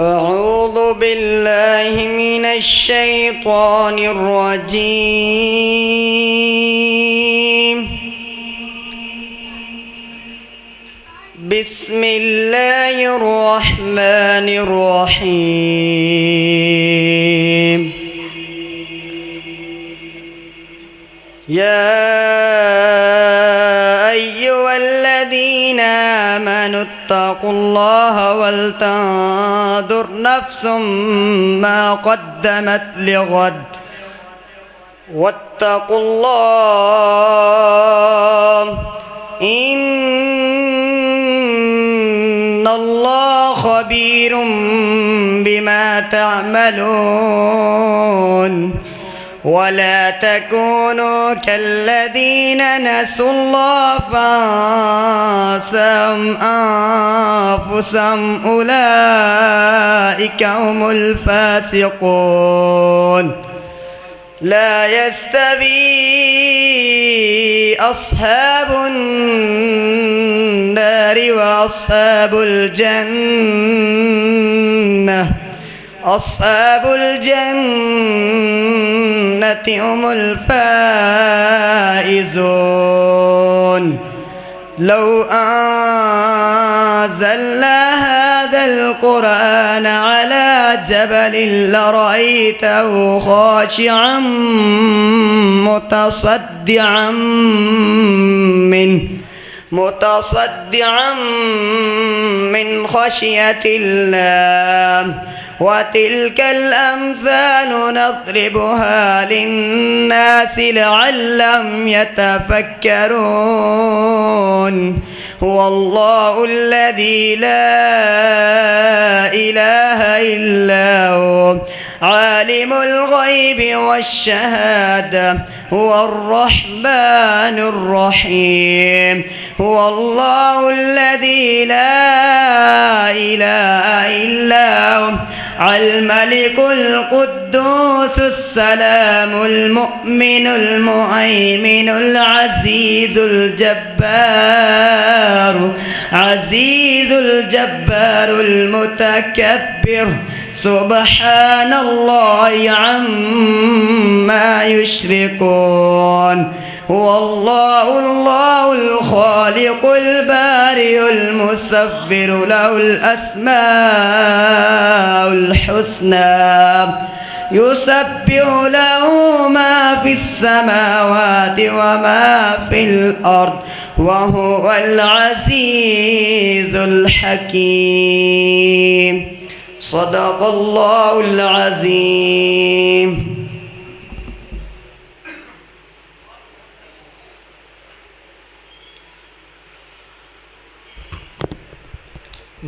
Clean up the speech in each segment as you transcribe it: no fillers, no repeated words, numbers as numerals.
أعوذ بالله من الشيطان الرجيم. بسم الله الرحمن الرحيم. يا أيها الذين آمنوا اتقوا الله ولتنظر نفس ما قدمت لغد واتقوا الله إن الله خبير بما تعملون. ولا تكونوا كالذين نسوا الله فانساهم أنفسهم أولئك هم الفاسقون. لا يستوي أصحاب النار وأصحاب الجنة. أصحاب الجنة هم الفائزون. لو أنزلنا هذا القرآن على جبل لرأيته خاشعا متصدعا من خشية الله. وتلك الأمثال نضربها للناس لعلهم يتفكرون. هو الله الذي لا إله إلا هو عالم الغيب والشهادة هو الرحمن الرحيم. هو الله الذي لا إله إلا هو الملك القدوس السلام المؤمن المهيمن العزيز الجبار المتكبر. سبحان الله عما يشركون. هو الله الخالق البارئ المصور له الأسماء الحسنى. يسبح له ما في السماوات وما في الأرض وهو العزيز الحكيم. صدق الله العظيم.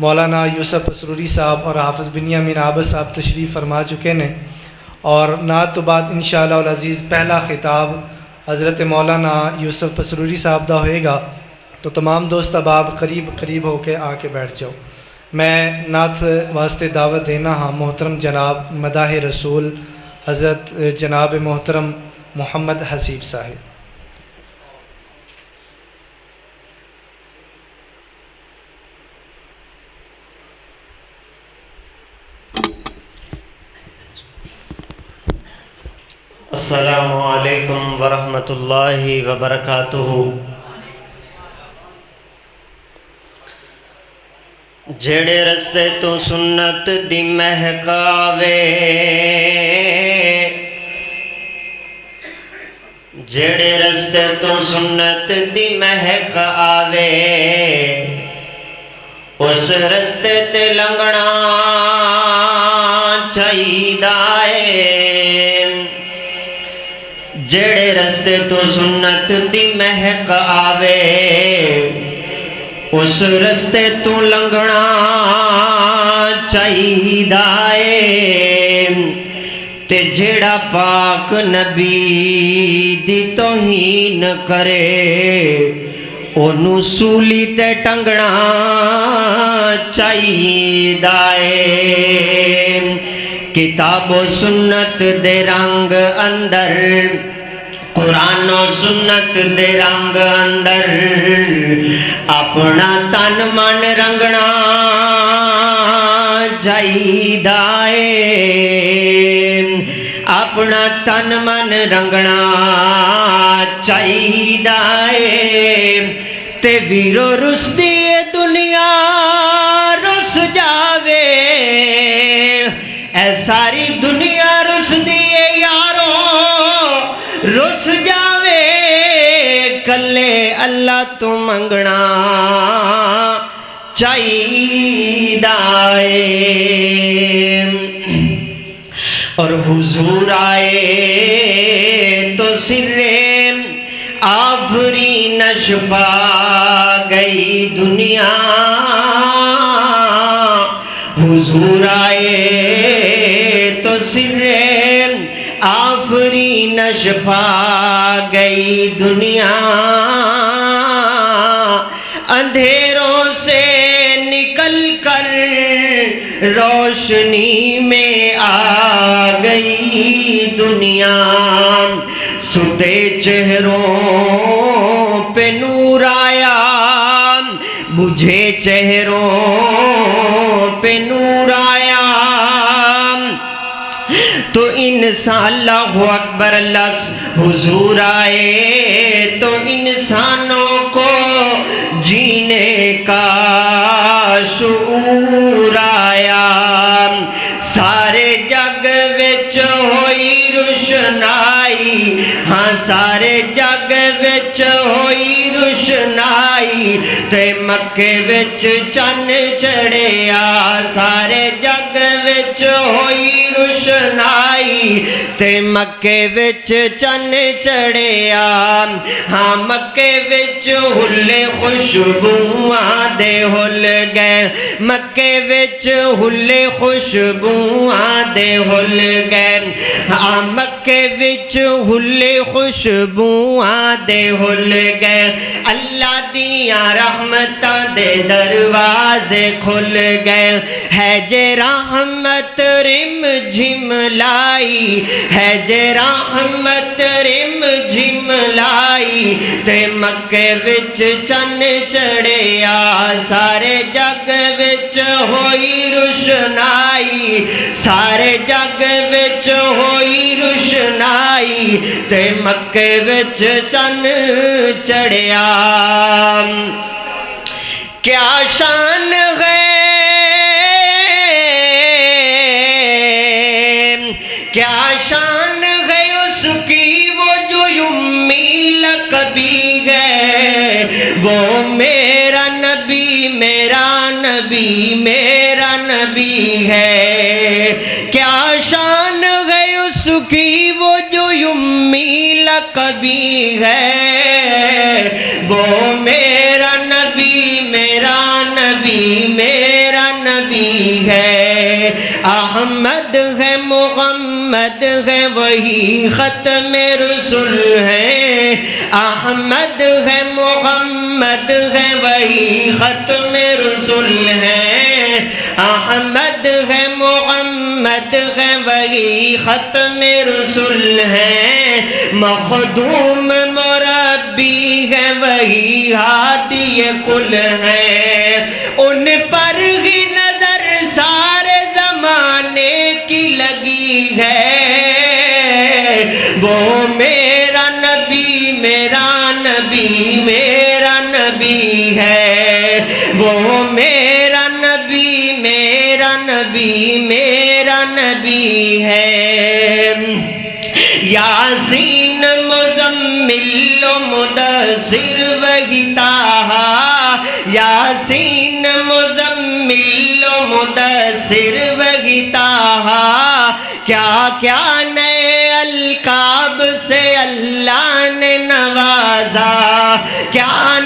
مولانا یوسف اسروری صاحب اور حافظ بنیامین عابد صاحب تشریف فرما چکے نے، اور نعت تو بعد انشاءاللہ العزیز پہلا خطاب حضرت مولانا یوسف اسروری صاحب دا ہوئے گا، تو تمام دوست احباب قریب ہو کے آ کے بیٹھ جاؤ۔ میں نعت واسطے دعوت دینا ہاں محترم جناب مداح رسول حضرت جناب محترم محمد حسیب صاحب۔ السلام علیکم ورحمۃ اللہ وبرکاتہ۔ جڑے رستے تو سنت دی مہک آوے، جڑے رستے تو سنت دی مہک آوے، اس رستے تے لنگنا چاہیدا ہے۔ جڑے رستے تو سنت دی مہک آوے، اس رستے تو لنگنا چاہیدا ہے۔ تے جڑا پاک نبی دی توہین کرے، اونوں سولی تے ٹنگنا چاہیدا ہے۔ کتاب و سنت دے رنگ اندر، قرآن و سنت دے رنگ اندر، اپنا تن من رنگنا چاہیدا ہے، اپنا تن من رنگنا چاہیدا ہے۔ تے ویرو رسدی دنیا رس جاوے، اے ساری دنیا رسدی یارو رس جاوے، کلے اللہ تو منگنا چاہیدا ہے۔ اور حضور آئے تو سر آفرینش پا گئی دنیا، حضور آئے تو سر آفرینش پا گئی دنیا، اندھیروں سے نکل کر روشنی میں آ گئی دنیا، ستے چہروں پہ نور آیا، بجھے چہروں پہ نور آیا، تو انسان اللہ اکبر اللہ حضور آئے تو انسانوں کو جینے کا شعور آیا، سارے جگ وچ ہوئی روشنائی، ہاں سارے جگ وچ ہوئی روشنائی، تے مکے وچ چن چڑھیا، سارے جگ وچ ہوئی روشنائی، تے مکے وچ چن چڑھیا، ہاں مکے وچ ہلے خوشبوواں دے ہل گئے، مکے وچ ہلے خوشبوواں دے ہل گئے، ہاں مکے وچ ہلے خوشبوواں دے ہل گئے، اللہ دیاں رحمتاں دے دروازے کھل گئے، ہے جے رحمت رم جھم لائی، ہے جے رحمت رم جھم لائی، تے مکے وچ چن چڑھیا، سارے جگ وچ ہوئی روشنائی، سارے جگ وچ ہوئی روشنائی، تے مکے وچ چن چڑھیا۔ کیا شان ہے، کیا شان ہے اس کی وہ جو امی لقبی ہے، وہ میرا نبی میرا نبی میرا نبی ہے، کیا شان ہے اس کی وہ جو امی لقبی ہے، وہ میرا نبی میرا نبی میرا احمد ہے محمد ہے وہی ختم رسول ہے، احمد ہے محمد ہے وہی ختم رسول ہے، احمد ہے محمد ہے وہی ختم رسول ہے، مخدوم مربی ہے وہی ہادی کل ہے، ان پر ہی نظر سارے زمانے کی لگی ہے، وہ میرا نبی میرا نبی میرا نبی ہے، وہ میرا نبی میرا نبی میرا نبی ہے، یاسین مزمل و مدثر وہی طٰہٰ، یاسین مزمل و مدثر وہی طٰہٰ، کیا کیا نئے القاب سے اللہ نے نوازا، کیا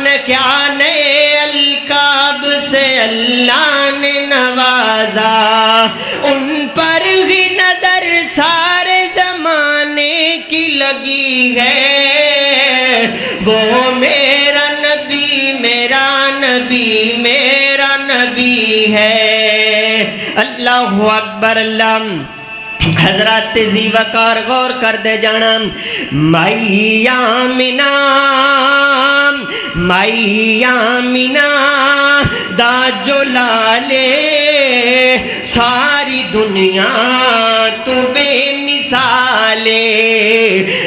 نئے القاب سے اللہ نے نوازا، ان پر ہی نظر سارے زمانے کی لگی ہے، وہ میرا نبی میرا نبی میرا نبی ہے۔ اللہ اکبر اللہ۔ حضرات ذی وقار غور کر دے جانا، مائی آمینہ مائی آمینہ دا جو لالے، ساری دنیا تو بے مثالے،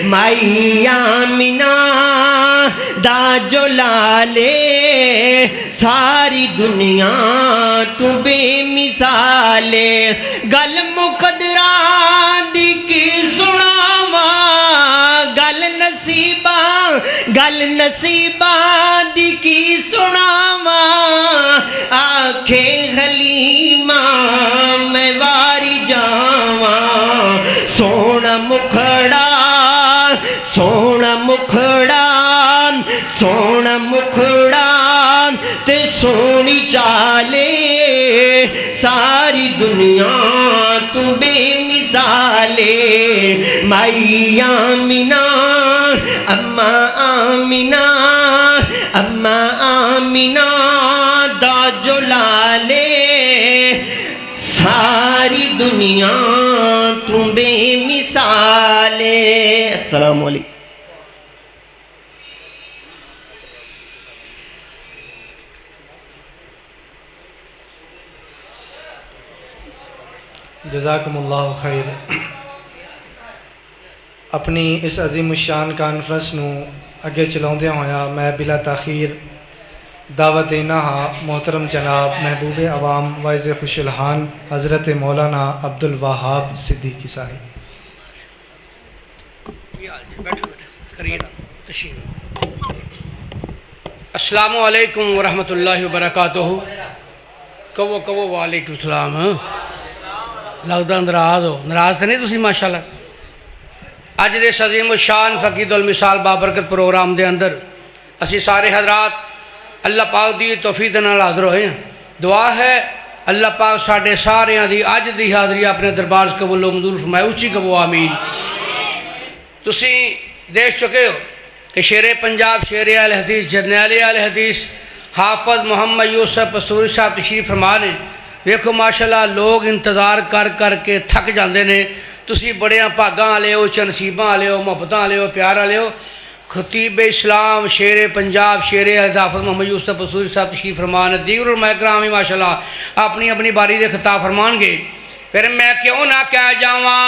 مائی آمینہ دا جو لالے، ساری دنیا تو بے مثالے، گل مقدران دی کی سناواں، گل نصیبان دی کی سناواں، آنکھیں حلیمہ میں واری جاواں، سونا مکھڑا سونا مکھڑا سونا مکھڑا تے سونی چالے، ساری دنیا تو بے مثالے، مائی آمینہ اما آمینہ اما آمینہ دا جو لالے، ساری دنیا تو بے مثالے۔ السلام علیکم۔ جزاکم اللہ خیر۔ اپنی اس عظیم الشان کانفرنس نو اگے چلاؤندے ہویا میں بلا تاخیر دعوت دینا ہاں محترم جناب محبوب عوام واعظ خوش الحان حضرت مولانا عبد الوہاب صدیقی صاحب۔ السلام علیکم ورحمۃ اللہ وبرکاتہ۔ کہو وعلیکم السلام۔ لگتا ناراض تو نہیں تسی ماشاءاللہ۔ اج دے عظیم الشان فقید المثال بابرکت پروگرام دے اندر اسی سارے حضرات اللہ پاک دی توفیق نال حاضر ہوئے ہیں۔ دعا ہے اللہ پاک ساڈے سارے دی اج دی حاضری اپنے دربار قبول و منظور فرمائے، اچھی کہو آمین۔ تسی دیکھ چکے ہو کہ شیر پنجاب شیر اہل حدیث جرنیل اہل حدیث حافظ محمد یوسف پستوری صاحب تشریف فرما نے۔ ویکھو ماشاءاللہ لوگ انتظار کر کر کے تھک جاندے نے، تسی بڑیاں بھاگاں والے ہو، نصیباں والے ہو، محبتاں والے ہو، پیار والے ہو۔ خطیب اسلام شیر پنجاب شیر حافظ محمد یوسف پستوری صاحب تشریف فرما نے، دیگر علماء کرام بھی ماشاءاللہ اپنی اپنی باری دے خطاب فرمان گے۔ پھر میں کیوں نہ کہہ جاواں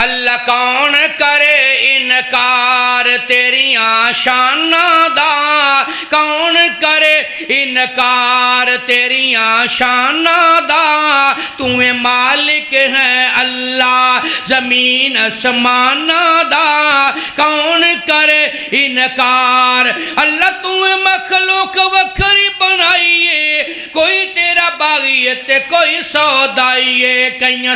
اللہ کون کرے انکار تیریاں شاناں دا، کون کرے انکار تیریاں شاناں دا، تمہیں مالک ہے اللہ زمین آسماناں دا، کون کرے انکار اللہ تمہیں مخلوق وکھری بنائیے، کوئی تیرا باغی تے کوئی سودائی ہے، کئیاں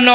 9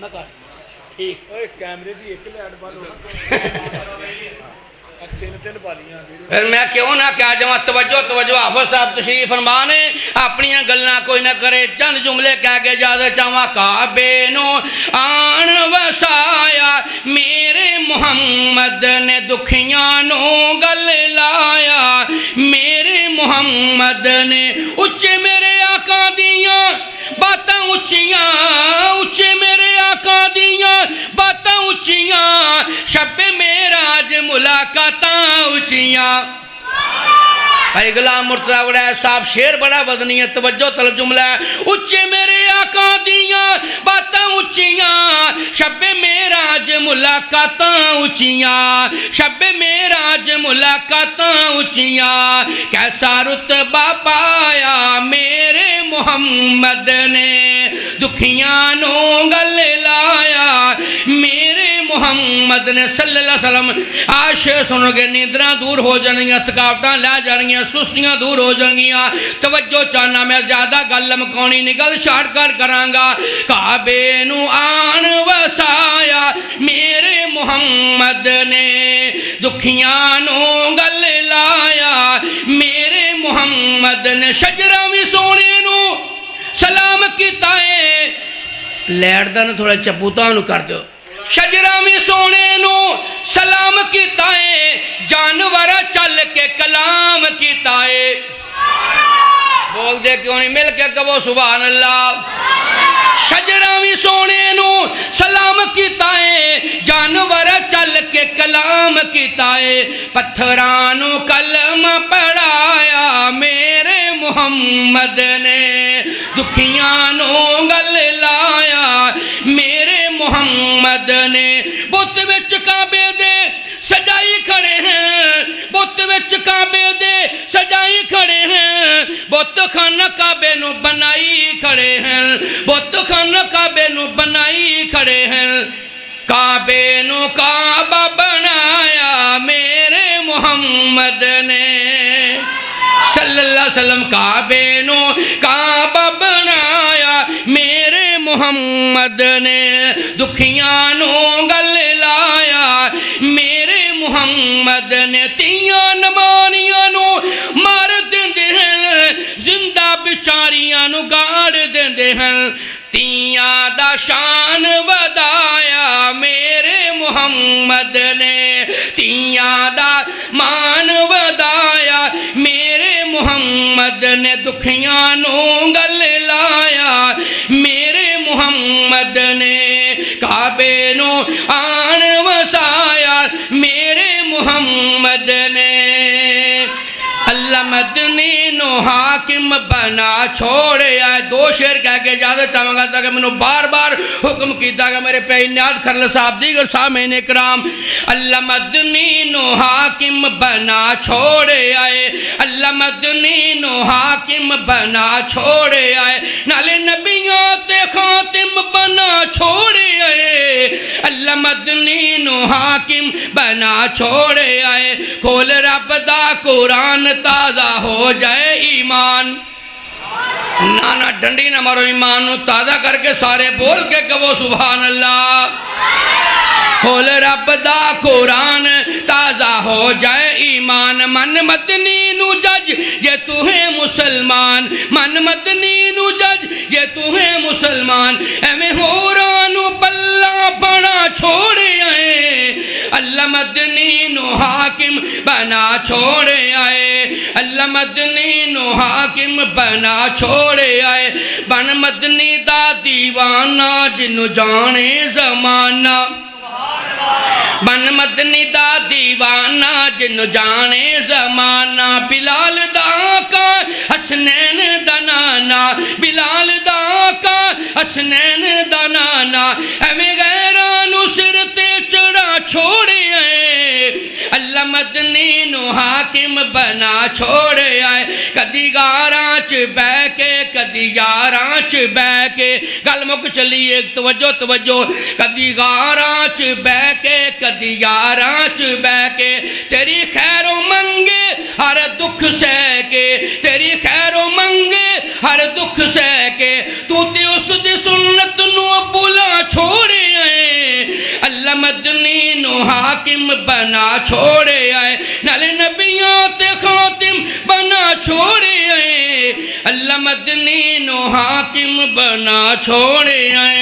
میں کر ٹھیک کیمرے دی ایک لائٹ بند ہو تین بالیاں پھر میں کیوں نہ کیا جمع توجہ حافظ صاحب تشریف فرمانے اپنی گلنا کوئی نہ کرے چند جملے کہہ کے جادہ چاہواں کعبے نو آن وسایا میرے محمد نے دکھیاں نو گل لایا میرے محمد نے اچھے میرے آقا دیاں باتاں اچھے میرے آقا دیاں باتاں اچھیاں شب معراج ملاقاتاں اچھیاں بھائی غلام مرتضیٰ وڑائے صاحب شیر بڑا وزنی ہے توجہ طلب جملہ ہے اچھے میرے آقا دیاں باتاں اچھیاں شب معراج ملاقاتاں اچھیاں شب معراج ملاقاتاں اچھیاں کیسا رتبہ پایا میرے محمد نے دکھیاں نو گل لایا میرے محمد نے صلی اللہ علیہ وسلم آشے سنو گے نیندراں دور ہو جانگیاں تھکاوٹاں لے جانگیاں سستیاں دور ہو جانگیاں توجہ چاہنا میں زیادہ گل مکونی نگل شارٹ کٹ کرانگا کعبے نو آن وسایا میرے محمد نے دکھیاں نو گل لایا میرے محمد نے شجرہ بھی سونے نو سلام کیتا ہے لیٹ دن تھوڑا چپوتانو کر دو شجرہ میں سونے نو سلام کیتا ہے جانورہ چل کے کلام کیتا ہے بول دے کیوں نہیں مل کے کہو سبحان اللہ شجرہ میں سونے نو سلام کیتا ہے جانورہ چل کے کلام کیتا ہے پتھرانو کلمہ پڑھایا میرے محمد نے دکھیاں نو گل لایا میرے محمد نے بت وچ کعبے دے سجائی کھڑے ہیں بت وچ کعبے دے سجائی کھڑے ہیں بت خانہ کعبے نو بنائی کھڑے ہیں بت خانہ کعبے نو بنائی کھڑے ہیں کعبے نو کعبہ بنایا میرے محمد نے صلی اللہ علیہ وسلم کعبے نو کعبہ بنایا میرے محمد نے دکھیاں نو گل لایا میرے محمد نے تیاں نمانیاں نو مار دیندے ہیں زندہ بچاریاں نو گاڑ دیندے ہیں تیاں دا شان ودایا میرے محمد نے تیاں دا مان ودایا میرے محمد نے دکھیاں نو گل لایا میرے محمد نے کعبے نو آن وسایا میرے محمد نے اللہ مدنی نو حاکم بنا چھوڑے آئے دو شعر کہہ کے اجازت چاہوں گا تاکہ میں نے بار بار حکم کیتا کہ میرے پہ نیاد کرل صاحب دیگر سامعین اکرام اللہ مدنی نو حاکم بنا چھوڑے آئے اللہ مدنی نو حاکم بنا چھوڑے آئے نالے نبیوں تے خاتم بنا چھوڑے آئے اللہ مدنی نو حاکم بنا چھوڑے آئے کھول رب دا قرآن تازہ ہو جائے ایمان نانا ڈنڈی نہ مارو ایمان نو تازہ کر کے سارے بول کے کہو سبحان اللہ کھول رب دا قرآن تازہ ہو جائے ایمان من مدنی نو جج جے تو ہے مسلمان من مدنی نو جج جے تو ہے مسلمان ایویں ہورانو پلہ بنا چھوڑے آئے اللہ مدنی نو حاکم بنا چھوڑے آئے اللہ مدنی نو حاکم بنا چھوڑے آئے بن مدنی دا دیوانہ جنو جانے زمانہ بن مدنی دا دیوانہ جنو جانے زمانہ بلال دا آقا حسنین دا نانا بلال دا آقا حسنین دا نانا ایویں غیرانو سر تے چڑھا چھوڑے آئے اللہ مدنی نو حاکم بنا چھوڑے آئے کدی گاراں چ بہ کے کدی یاراں چ بہ کے گل مک چلی ایک توجہ کدی گاراں چ بہ کے کدی یاراں چ بہ کے تیری خیر و منگے ہر دکھ سہ کے تیری خیر و منگے ہر دکھ سہ کے تو تے اس دی سنت نو بھلا چھوڑے حاکم بنا چھوڑے آئے نال نبیوں تے خاتم بنا چھوڑے آئے اللہ مدنی نو حاکم بنا چھوڑے آئے